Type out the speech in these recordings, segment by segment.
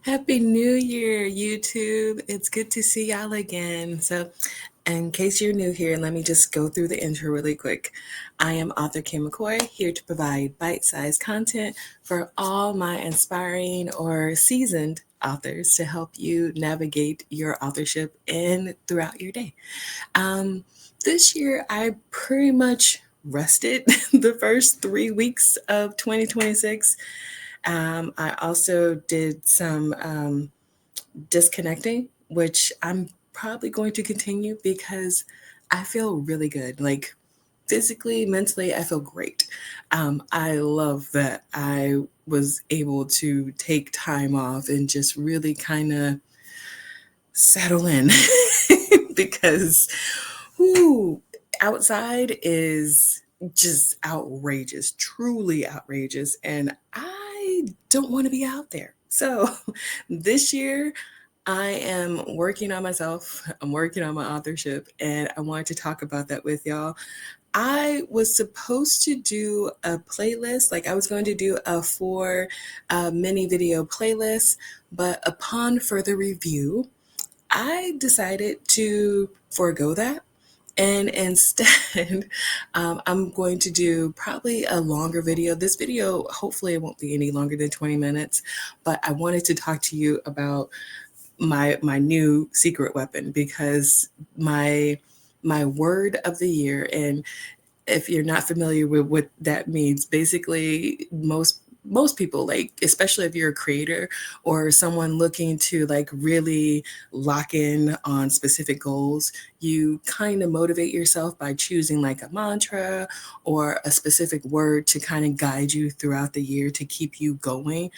Happy New Year, YouTube. It's good to see y'all again. So, in case you're new here, let me just go through the intro really quick. I am author Kim McCoy, here to provide bite sized content for all my inspiring or seasoned authors to help you navigate your authorship and throughout your day. Um, this year, I pretty much rested the first 3 weeks of 2026. I also did some disconnecting, which I'm probably going to continue because I feel really good. Like physically, mentally, I feel great. I love that I was able to take time off and just really kind of settle in because whoo, outside is just outrageous, truly outrageous. And I don't want to be out there. So this year, I am working on myself. I'm working on my authorship, and I wanted to talk about that with y'all. I was supposed to do a playlist, like I was going to do a 4 mini video playlist, but upon further review, I decided to forego that. And instead, I'm going to do probably a longer video. This video, hopefully, it won't be any longer than 20 minutes, but I wanted to talk to you about my new secret weapon because my word of the year, and if you're not familiar with what that means, basically most people, like especially if you're a creator or someone looking to like really lock in on specific goals, you kind of motivate yourself by choosing like a mantra or a specific word to kind of guide you throughout the year to keep you going.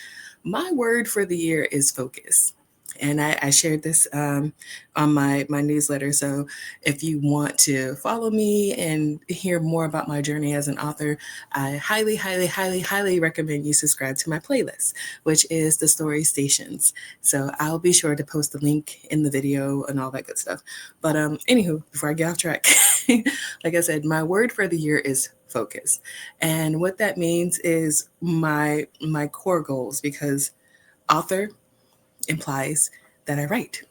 My word for the year is focus. And I shared this on my newsletter. So if you want to follow me and hear more about my journey as an author, I highly, highly, highly, highly recommend you subscribe to my playlist, which is the Story Stations. So I'll be sure to post the link in the video and all that good stuff. But anywho, before I get off track, like I said, my word for the year is focus. And what that means is my core goals, because author implies that I write.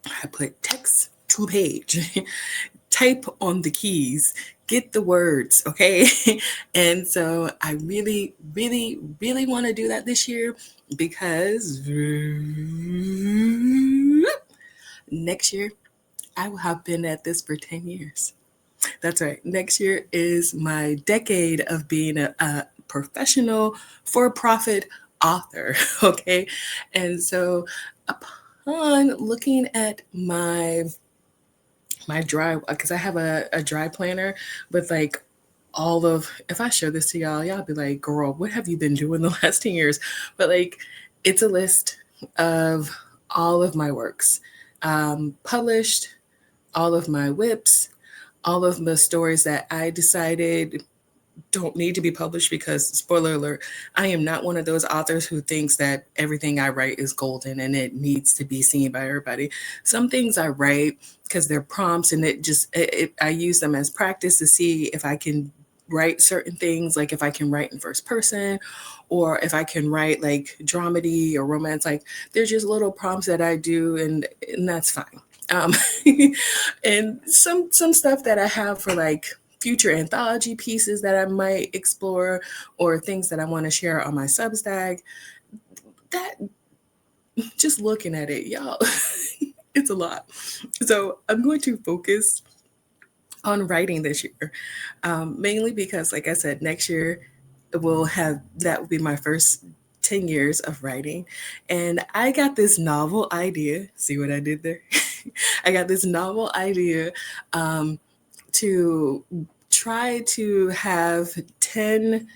I put text to page, type on the keys, get the words, okay? And so I really, really, really want to do that this year because next year I will have been at this for 10 years. That's right. Next year is my decade of being a professional for profit author. Okay. And so upon looking at my dry, because I have a dry planner with like all of, if I show this to y'all be like, girl, what have you been doing the last 10 years? But like, it's a list of all of my works, published, all of my whips, all of the stories that I decided don't need to be published because, spoiler alert, I am not one of those authors who thinks that everything I write is golden and it needs to be seen by everybody. Some things I write because they're prompts, and I use them as practice to see if I can write certain things, like if I can write in first person or if I can write like dramedy or romance. Like there's just little prompts that I do, and that's fine. Um, and some stuff that I have for like future anthology pieces that I might explore or things that I want to share on my Substack. That, just looking at it, y'all, it's a lot. So I'm going to focus on writing this year, mainly because, like I said, next year that will be my first 10 years of writing. And I got this novel idea. See what I did there? I got this novel idea to try to have 10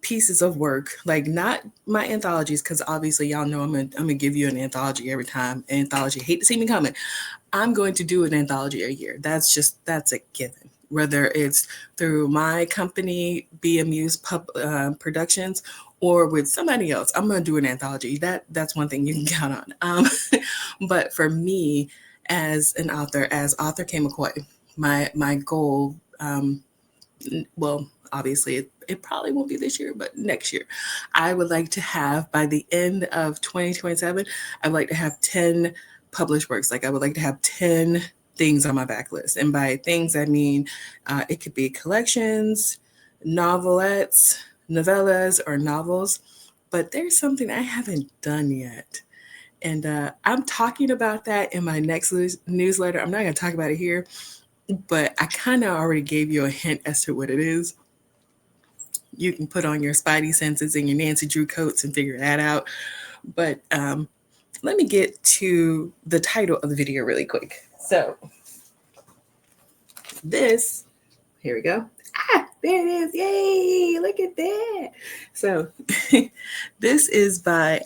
pieces of work, like not my anthologies, because obviously y'all know I'm gonna give you an anthology every time. Anthology, hate to see me coming. I'm going to do an anthology a year. That's a given. Whether it's through my company, Be Amused Productions, or with somebody else, I'm going to do an anthology. That's one thing you can count on. But for me, as an author, as author K. McCoy, my goal, well, obviously it probably won't be this year, but next year, I would like to have by the end of 2027, I would like to have 10 published works. Like I would like to have 10 things on my backlist. And by things, I mean it could be collections, novelettes, novellas, or novels. But there's something I haven't done yet. And I'm talking about that in my next newsletter. I'm not going to talk about it here, but I kind of already gave you a hint as to what it is. You can put on your spidey senses and your Nancy Drew coats and figure that out. But let me get to the title of the video really quick. So this, here we go. There it is. Yay, look at that. So this is by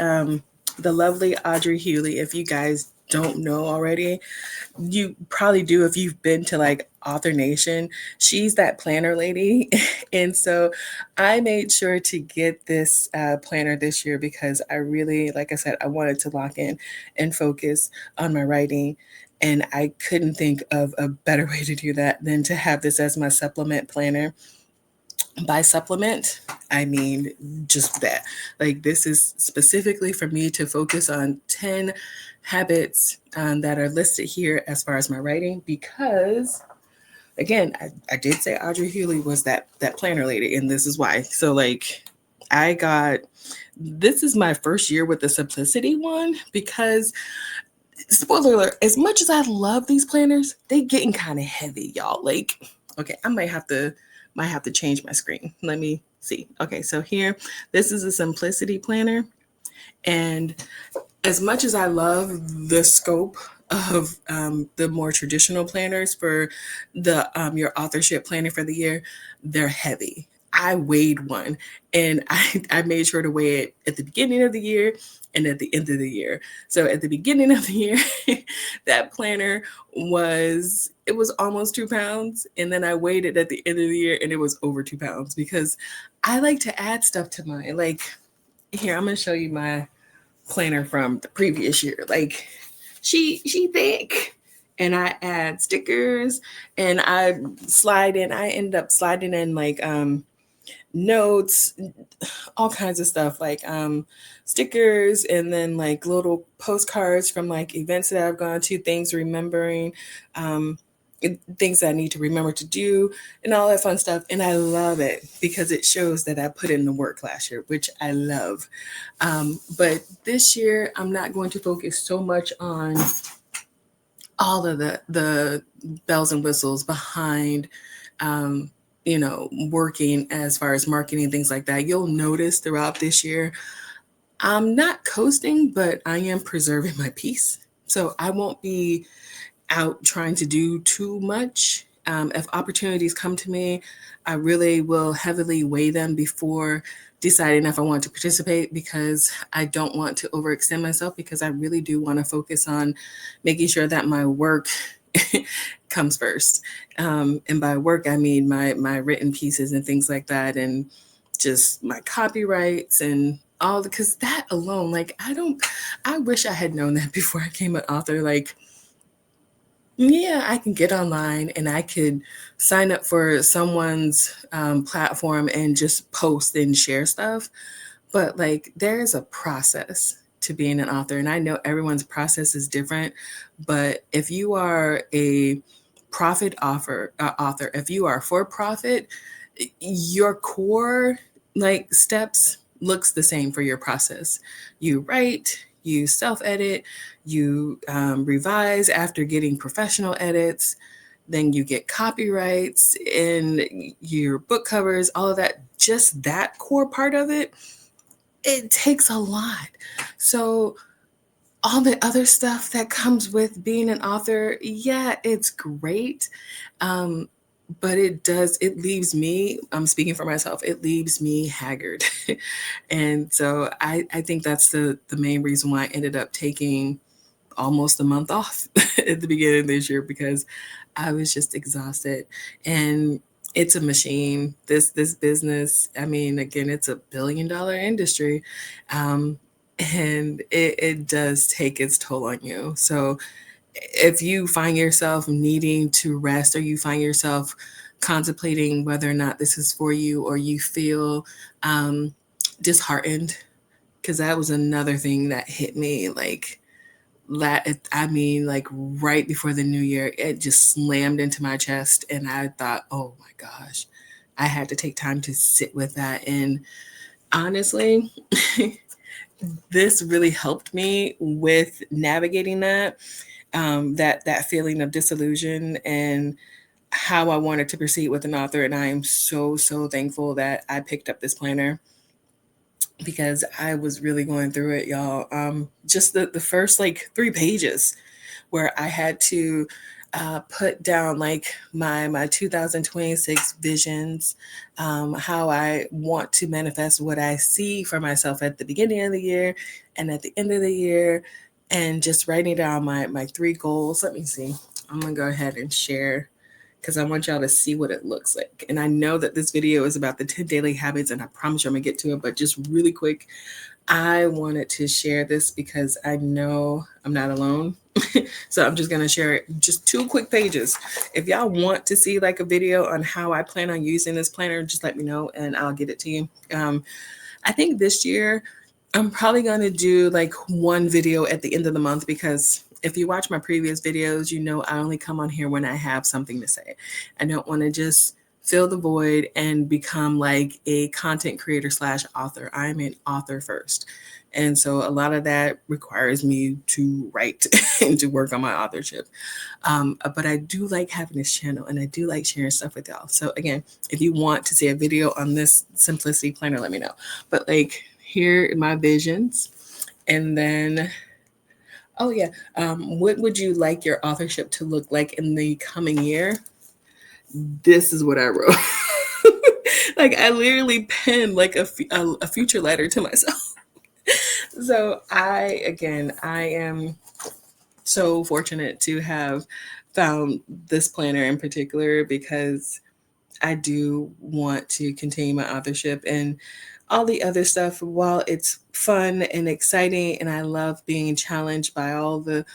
the lovely Audrey Hughey. If you guys don't know already, you probably do if you've been to like Author Nation. She's that planner lady. And so I made sure to get this planner this year because I really, like I said, I wanted to lock in and focus on my writing. And I couldn't think of a better way to do that than to have this as my supplement planner. By supplement, I mean just that. Like, this is specifically for me to focus on 10 habits that are listed here as far as my writing, because again, I did say Audrey Hughey was that planner lady, and this is why. So like this is my first year with the simplicity one, because spoiler alert, as much as I love these planners, they getting kind of heavy, y'all. Like, okay, I might have to change my screen. Let me see. Okay, so here, this is a simplicity planner. And as much as I love the scope of the more traditional planners for the your authorship planning for the year, they're heavy. I weighed one, and I made sure to weigh it at the beginning of the year and at the end of the year. So at the beginning of the year, that planner was almost 2 pounds, and then I weighed it at the end of the year, and it was over 2 pounds, because I like to add stuff to mine. Like, here, I'm gonna show you my planner from the previous year. Like, she thick, and I add stickers, and I end up sliding in like notes, all kinds of stuff, like stickers, and then like little postcards from like events that I've gone to, things remembering, things that I need to remember to do, and all that fun stuff. And I love it because it shows that I put in the work last year, which I love. But this year, I'm not going to focus so much on all of the bells and whistles behind working as far as marketing, things like that. You'll notice throughout this year, I'm not coasting, but I am preserving my peace. So I won't be out trying to do too much. If opportunities come to me, I really will heavily weigh them before deciding if I want to participate, because I don't want to overextend myself, because I really do want to focus on making sure that my work comes first. And by work, I mean my written pieces and things like that, and just my copyrights and all, because that alone, like, I wish I had known that before I became an author. Like, yeah, I can get online and I could sign up for someone's platform and just post and share stuff. But like, there is a process to being an author. And I know everyone's process is different. But if you are a profit author, if you are for profit, your core like steps looks the same for your process. You write, you self-edit, you revise after getting professional edits, then you get copyrights and your book covers, all of that. Just that core part of it, it takes a lot. So all the other stuff that comes with being an author, yeah, it's great. But it leaves me, I'm speaking for myself, it leaves me haggard. And so I think that's the main reason why I ended up taking almost a month off at the beginning of this year, because I was just exhausted. And it's a machine. This business, I mean, again, it's a $1 billion industry. And it does take its toll on you. So if you find yourself needing to rest, or you find yourself contemplating whether or not this is for you, or you feel disheartened, because that was another thing that hit me like I mean, like right before the new year, it just slammed into my chest. And I thought, oh my gosh, I had to take time to sit with that. And honestly, this really helped me with navigating that, that feeling of disillusion and how I wanted to proceed with an author. And I am so, so thankful that I picked up this planner, because I was really going through it, y'all. Just the first like 3 pages where I had to put down like my 2026 visions, how I want to manifest what I see for myself at the beginning of the year and at the end of the year, and just writing down my 3 goals. Let me see. I'm gonna go ahead and share, because I want y'all to see what it looks like. And I know that this video is about the 10 daily habits, and I promise you I'm gonna get to it, but just really quick, I wanted to share this because I know I'm not alone. So I'm just gonna share it, just 2 quick pages. If y'all want to see like a video on how I plan on using this planner, just let me know and I'll get it to you. I think this year I'm probably gonna do like 1 video at the end of the month, because if you watch my previous videos, you know I only come on here when I have something to say. I don't want to just fill the void and become like a content creator slash author. I'm an author first. And so a lot of that requires me to write and to work on my authorship. But I do like having this channel, and I do like sharing stuff with y'all. So again, if you want to see a video on this simplicity planner, let me know. But like, here are my visions. And then, oh yeah, what would you like your authorship to look like in the coming year? This is what I wrote. Like, I literally penned like a future letter to myself. So I am so fortunate to have found this planner in particular, because I do want to continue my authorship, and all the other stuff. While it's fun and exciting, and I love being challenged by all the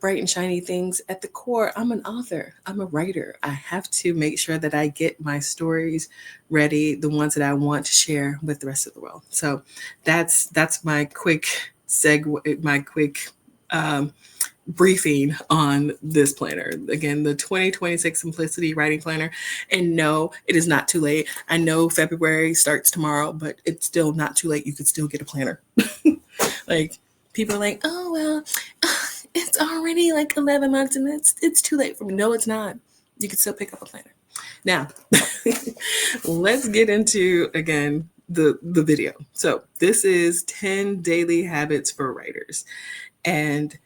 bright and shiny things, at the core, I'm an author. I'm a writer. I have to make sure that I get my stories ready, the ones that I want to share with the rest of the world. So that's my quick segue, my quick briefing on this planner. Again, the 2026 Simplicity Writing Planner. And no, it is not too late. I know February starts tomorrow, but it's still not too late. You could still get a planner. Like, people are like, oh, well, it's already like 11 months and it's too late for me. No, it's not. You can still pick up a planner. Now, let's get into, again, the video. So this is 10 daily habits for writers. And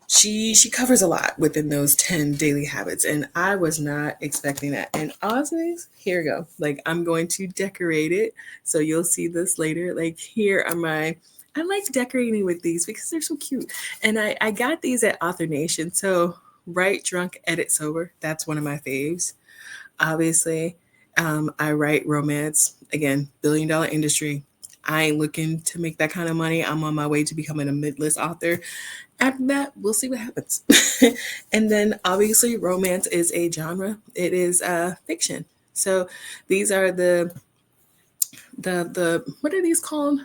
she covers a lot within those 10 daily habits, and I was not expecting that. And honestly, here we go. Like, I'm going to decorate it, so you'll see this later. Like, here are my, I like decorating with these because they're so cute. And I got these at Author Nation. So Write Drunk, Edit Sober, that's one of my faves. Obviously, I write romance. Again, $1 billion industry. I ain't looking to make that kind of money. I'm on my way to becoming a mid-list author. After that, we'll see what happens. And then obviously romance is a genre. It is fiction. So these are the what are these called?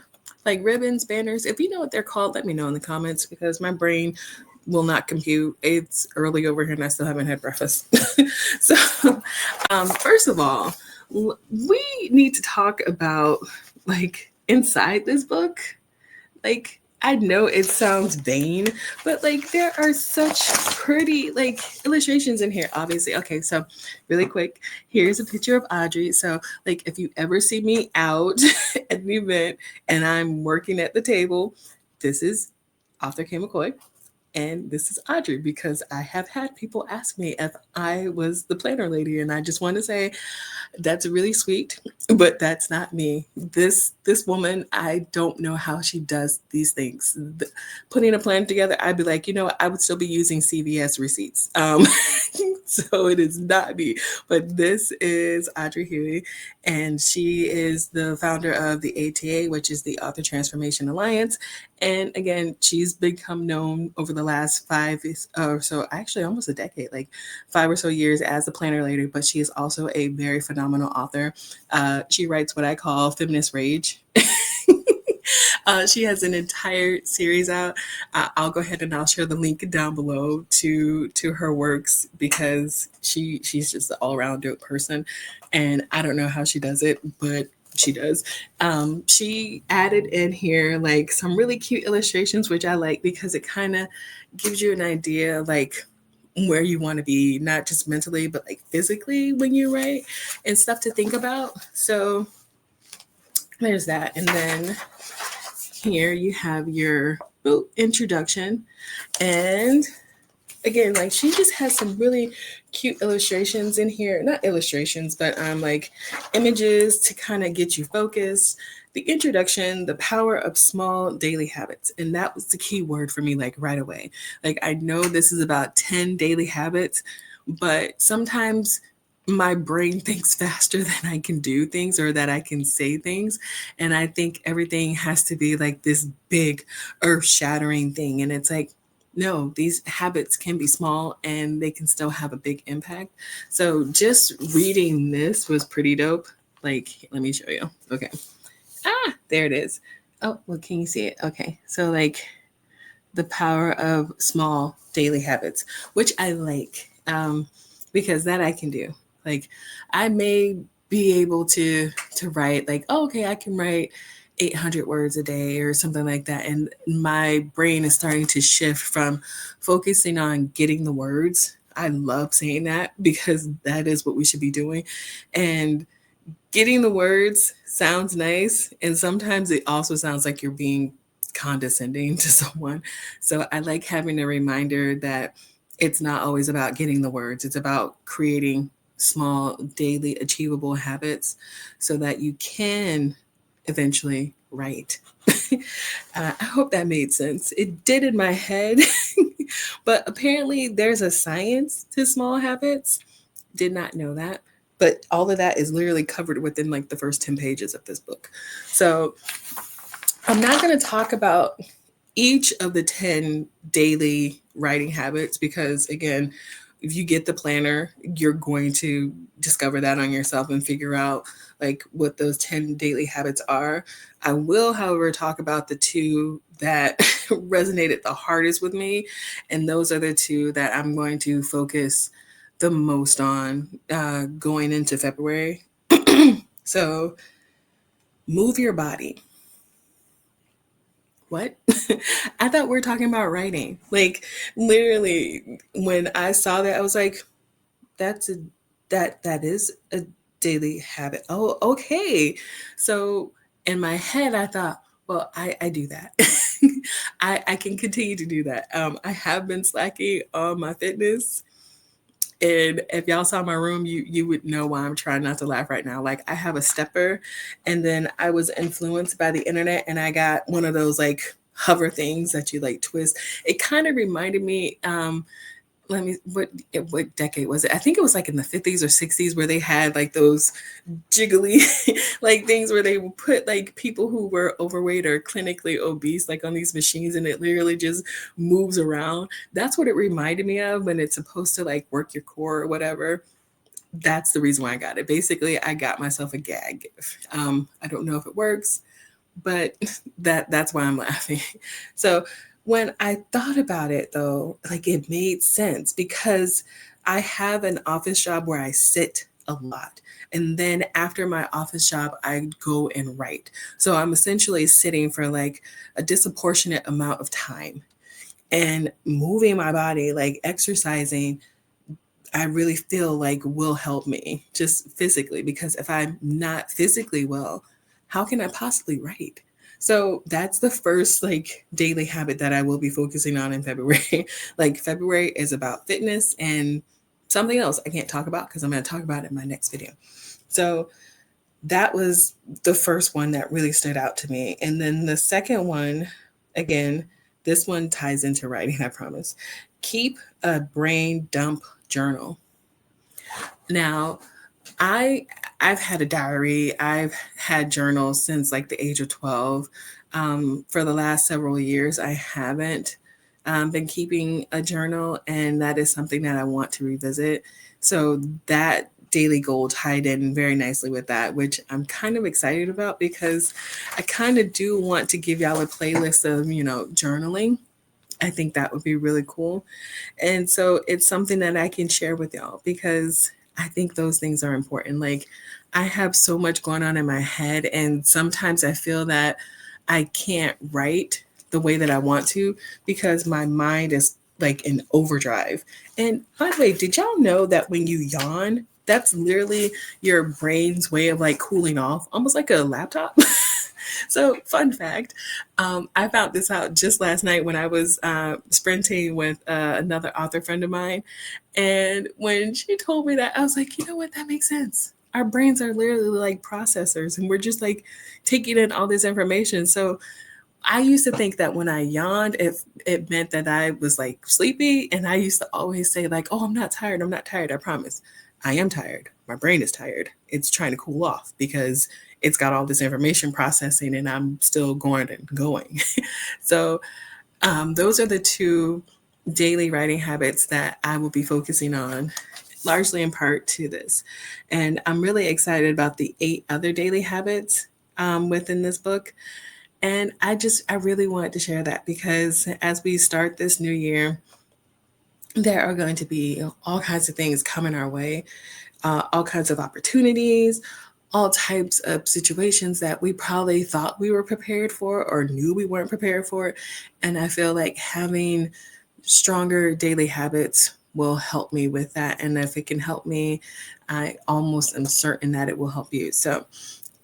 Like ribbons, banners. If you know what they're called, let me know in the comments, because my brain will not compute. It's early over here and I still haven't had breakfast. So first of all, we need to talk about like inside this book. Like, I know it sounds vain, but like there are such pretty like illustrations in here, obviously. Okay, so really quick, here's a picture of Audrey. So like, if you ever see me out at an event and I'm working at the table, this is Author K. McCoy. And this is Audrey, because I have had people ask me if I was the planner lady. And I just want to say, that's really sweet, but that's not me. This woman, I don't know how she does these things. Putting a plan together, I'd be like, I would still be using CVS receipts. So it is not me. But this is Audrey Hughey, and she is the founder of the ATA, which is the Author Transformation Alliance. And again, she's become known over the the last five or so, actually almost a decade, like 5 or so years as a planner lady, but she is also a very phenomenal author. She writes what I call feminist rage. She has an entire series out. I'll go ahead and I'll share the link down below to her works because she's just an all around dope person, and I don't know how she does it, but she does. She added in here like some really cute illustrations, which I like because it kind of gives you an idea like where you want to be, not just mentally, but like physically when you write and stuff to think about. So there's that. And then here you have your introduction. And again, like she just has some really cute illustrations in here. Not illustrations, but like images to kind of get you focused. The introduction, the power of small daily habits. And that was the key word for me, like right away. Like I know this is about 10 daily habits, but sometimes my brain thinks faster than I can do things or that I can say things. And I think everything has to be like this big earth shattering thing. And it's like, no, these habits can be small and they can still have a big impact. So just reading this was pretty dope. Like, let me show you. Okay. There it is. Oh, well, can you see it? Okay. So, like, the power of small daily habits, which I like because that I can do. Like, I may be able to write like, oh, okay, I can write 800 words a day or something like that, and my brain is starting to shift from focusing on getting the words. I love saying that because that is what we should be doing, and getting the words sounds nice, and sometimes it also sounds like you're being condescending to someone. So I like having a reminder that it's not always about getting the words, it's about creating small, daily, achievable habits so that you can eventually write. I hope that made sense. It did in my head, but apparently there's a science to small habits. Did not know that. But all of that is literally covered within like the first 10 pages of this book. So I'm not going to talk about each of the 10 daily writing habits because, again, if you get the planner, you're going to discover that on yourself and figure out like what those 10 daily habits are. I will, however, talk about the two that resonated the hardest with me. And those are the two that I'm going to focus the most on going into February. So, move your body. What? I thought we were talking about writing. Like literally when I saw that I was like that's a that is a daily habit. Oh, okay. So in my head I thought, well, I do that. I can continue to do that. I have been slacking on my fitness. And if y'all saw my room, you would know why I'm trying not to laugh right now. Like I have a stepper, and then I was influenced by the internet, and I got one of those like hover things that you like twist. It kind of reminded me. Let me what decade was it? I think it was like in the 50s or 60s where they had like those jiggly like things where they would put like people who were overweight or clinically obese like on these machines, and it literally just moves around. That's what it reminded me of when it's supposed to like work your core or whatever. That's the reason why I got it. Basically, I got myself a gag gift. I don't know if it works, but that's why I'm laughing. So when I thought about it though, like it made sense because I have an office job where I sit a lot. And then after my office job, I go and write. So I'm essentially sitting for like a disproportionate amount of time, and moving my body, like exercising, I really feel like will help me just physically, because if I'm not physically well, how can I possibly write? So that's the first like daily habit that I will be focusing on in February. Like February is about fitness and something else I can't talk about because I'm going to talk about it in my next video. So that was the first one that really stood out to me. And then the second one, again, this one ties into writing, I promise. Keep a brain dump journal. Now, I I've had a diary. I've had journals since like the age of 12. For the last several years, I haven't been keeping a journal, and that is something that I want to revisit. So that daily goal tied in very nicely with that, which I'm kind of excited about because I kind of do want to give y'all a playlist of, journaling. I think that would be really cool. And so it's something that I can share with y'all because I think those things are important. Like, I have so much going on in my head, and sometimes I feel that I can't write the way that I want to because my mind is like in overdrive. And by the way, did y'all know that when you yawn, that's literally your brain's way of like cooling off, almost like a laptop? So, fun fact, I found this out just last night when I was sprinting with another author friend of mine. And when she told me that, I was like, you know what? That makes sense. Our brains are literally like processors, and we're just like taking in all this information. So, I used to think that when I yawned, it meant that I was like sleepy. And I used to always say, like, oh, I'm not tired. I'm not tired. I promise. I am tired. My brain is tired. It's trying to cool off because it's got all this information processing and I'm still going and going. So, those are the two daily writing habits that I will be focusing on, largely in part to this. And I'm really excited about the 8 other daily habits within this book. And I really wanted to share that because as we start this new year, there are going to be all kinds of things coming our way, all kinds of opportunities, all types of situations that we probably thought we were prepared for or knew we weren't prepared for. And I feel like having stronger daily habits will help me with that. And if it can help me, I almost am certain that it will help you. So,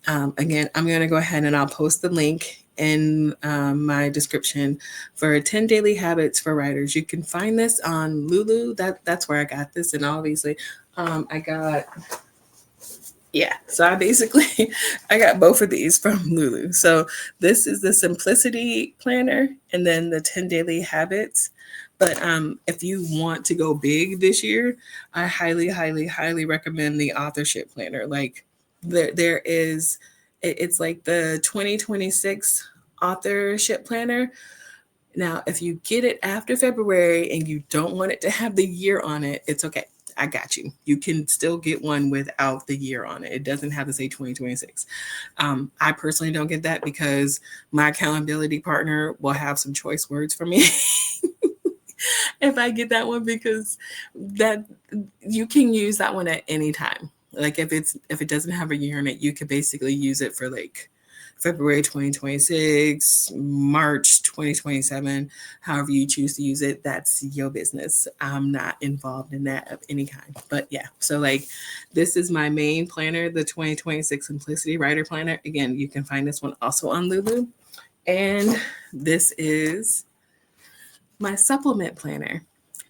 again, I'm going to go ahead and I'll post the link in my description for 10 daily habits for writers. You can find this on Lulu. That's where I got this. And obviously, I got, yeah. So I basically, I got both of these from Lulu. So this is the Simplicity Planner and then the 10 daily habits. But if you want to go big this year, I highly, highly, highly recommend the authorship planner. Like, there is, it's like the 2026 authorship planner. Now, if you get it after February and you don't want it to have the year on it, it's okay. I got you. You can still get one without the year on it. It doesn't have to say 2026. I personally don't get that because my accountability partner will have some choice words for me if I get that one, because that you can use that one at any time. Like, if it doesn't have a year in it, you could basically use it for like February 2026, March 2027, however you choose to use it. That's your business. I'm not involved in that of any kind. But yeah, so like, this is my main planner, the 2026 Simplicity Writer Planner. Again, you can find this one also on Lulu. And this is my supplement planner,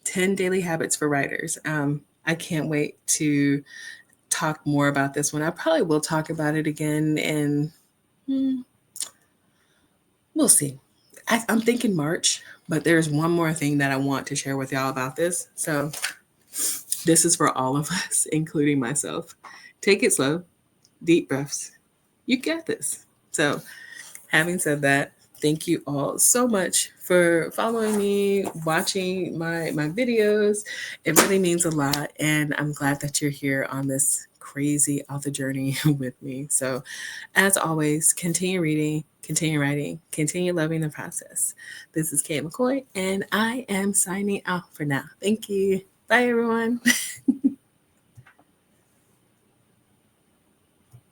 10 daily habits for writers. I can't wait to talk more about this one. I probably will talk about it again, and we'll see. I'm thinking March, but there's one more thing that I want to share with y'all about this. So this is for all of us, including myself. Take it slow, deep breaths. You get this. So, having said that, thank you all so much for following me, watching my videos. It really means a lot, and I'm glad that you're here on this crazy author journey with me. So, as always, continue reading, continue writing, continue loving the process. This is Kate McCoy, and I am signing out for now. Thank you. Bye, everyone.